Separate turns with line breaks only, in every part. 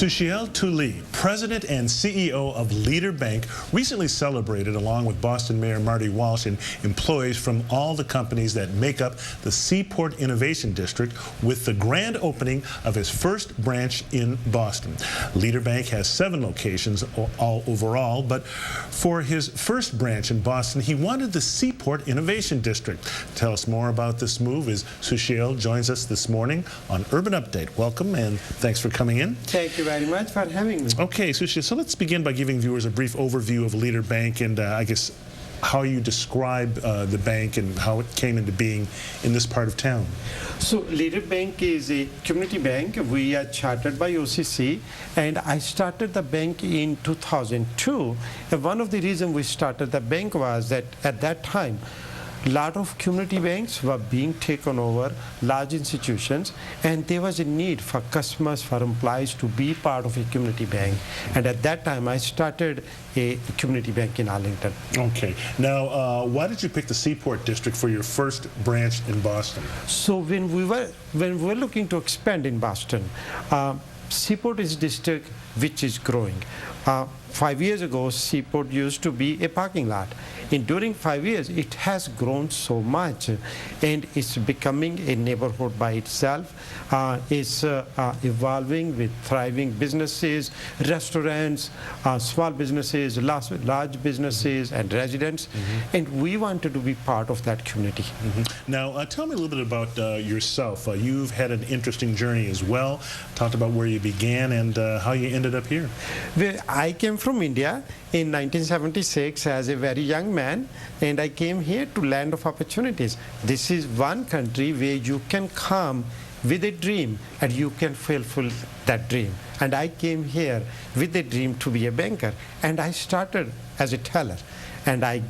Sushil Tuli, President and CEO of Leader Bank, recently celebrated along with Boston Mayor Marty Walsh and employees from all the companies that make up the Seaport Innovation District with the grand opening of his first branch in Boston. Leader Bank has 7 locations all overall, but for his first branch in Boston, he wanted the Seaport Innovation District. To tell us more about this move is Sushil joins us this morning on Urban Update. Welcome and thanks for coming in.
Thank you very much for having me.
Okay, Sushil, so let's begin by giving viewers a brief overview of Leader Bank and I guess how you describe the bank and how it came into being in this part of town.
So Leader Bank is a community bank. We are chartered by OCC, and I started the bank in 2002. And one of the reasons we started the bank was that at that time, a lot of community banks were being taken over, large institutions, and there was a need for customers, for employees to be part of a community bank. And at that time, I started a community bank in Arlington.
Okay. Now, why did you pick the Seaport District for your first branch in Boston?
So when we were looking to expand in Boston, Seaport is a district which is growing. 5 years ago, Seaport used to be a parking lot. And during 5 years, it has grown so much, and it's becoming a neighborhood by itself. It's evolving with thriving businesses, restaurants, small businesses, large businesses, and residents. And we wanted to be part of that community.
Now, tell me a little bit about yourself. You've had an interesting journey as well. Talked about where you began and how you ended up here.
Well, I came from India in 1976 as a very young man, and I came here to land of opportunities. This is one country where you can come with a dream and you can fulfill that dream. And I came here with a dream to be a banker, and I started as a teller, and I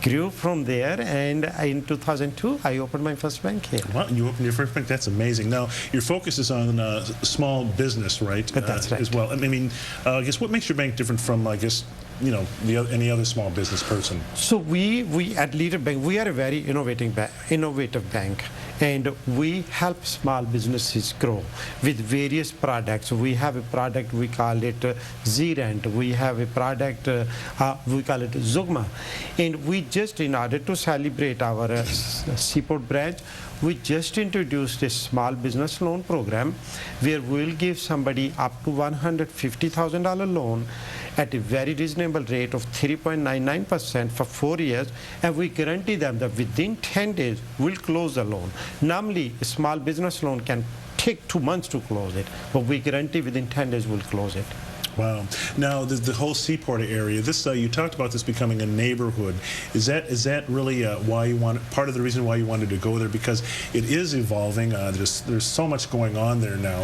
grew from there, and in 2002 I opened my first bank here.
Well, you opened your first bank? That's amazing. Now, your focus is on small business, right?
That's right.
As well. I mean, I guess what makes your bank different from, I guess, you know, any other small business person?
So we at Leader Bank, we are a very innovative bank, and we help small businesses grow with various products. We have a product, we call it Z-Rent. We have a product, we call it Zugma. And we just, in order to celebrate our Seaport branch, we just introduced a small business loan program where we'll give somebody up to $150,000 loan at a very reasonable rate of 3.99% for 4 years, and we guarantee them that within 10 days we'll close the loan. Normally, a small business loan can take 2 months to close it, but we guarantee within 10 days we'll close it.
Wow. Now, the whole Seaport area, this you talked about this becoming a neighborhood. Is that really why you part of the reason why you wanted to go there? Because it is evolving. There's so much going on there now.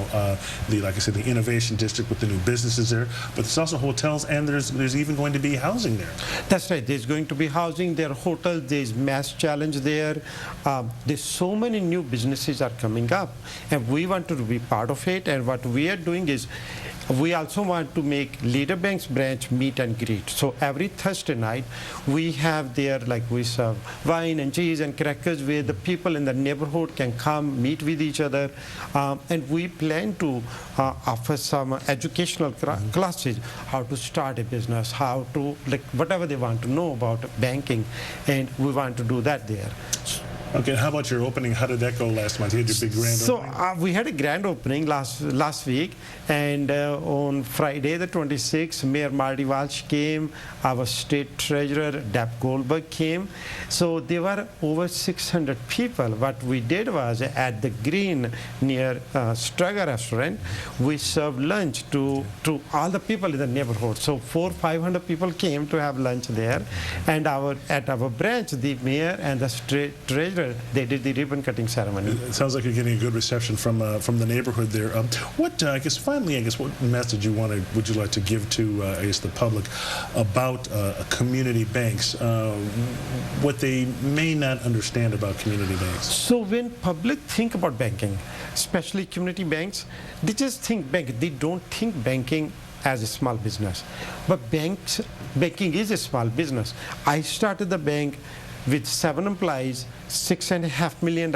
Like I said, the innovation district with the new businesses there, but there's also hotels, and there's even going to be housing there.
That's right. There's going to be housing there, hotels. There's mass challenge there. There's so many new businesses are coming up, and we want to be part of it. And what we are doing is, we also want to make Leader Bank's branch meet and greet. So every Thursday night, we have there, like we serve wine and cheese and crackers where the people in the neighborhood can come meet with each other. And we plan to offer some educational classes, how to start a business, how to, like, whatever they want to know about banking. And we want to do that there.
Okay, how about your opening? How did that go last month? You had your big grand opening?
So we had a grand opening last week, and on Friday the 26th, Mayor Marty Walsh came, our state treasurer Deb Goldberg came. So there were over 600 people. What we did was at the green near Straga restaurant, we served lunch to all the people in the neighborhood. So 400-500 people came to have lunch there, and at our branch, the mayor and the state treasurer, they did the ribbon cutting ceremony.
It sounds like you're getting a good reception from the neighborhood there. What what message would you like to give to I guess the public about community banks? What they may not understand about community banks.
So when public think about banking, especially community banks, they just think bank. They don't think banking as a small business, but banking is a small business. I started the bank with 7 employees, $6.5 million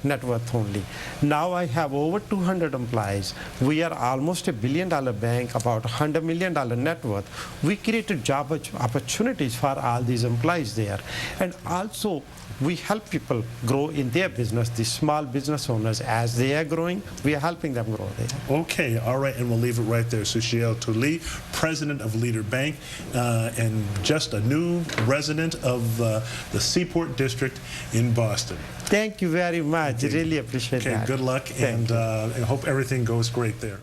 net worth only. Now I have over 200 employees. We are almost $1 billion bank, about $100 million net worth. We created job opportunities for all these employees there. And also, we help people grow in their business, the small business owners. As they are growing, we are helping them grow there.
Okay, all right, and we'll leave it right there. Sushil Tuli, president of Leader Bank, and just a new resident of the Seaport District in Boston.
Thank you very much.
Okay.
Really appreciate that.
Okay, good luck, and I hope everything goes great there.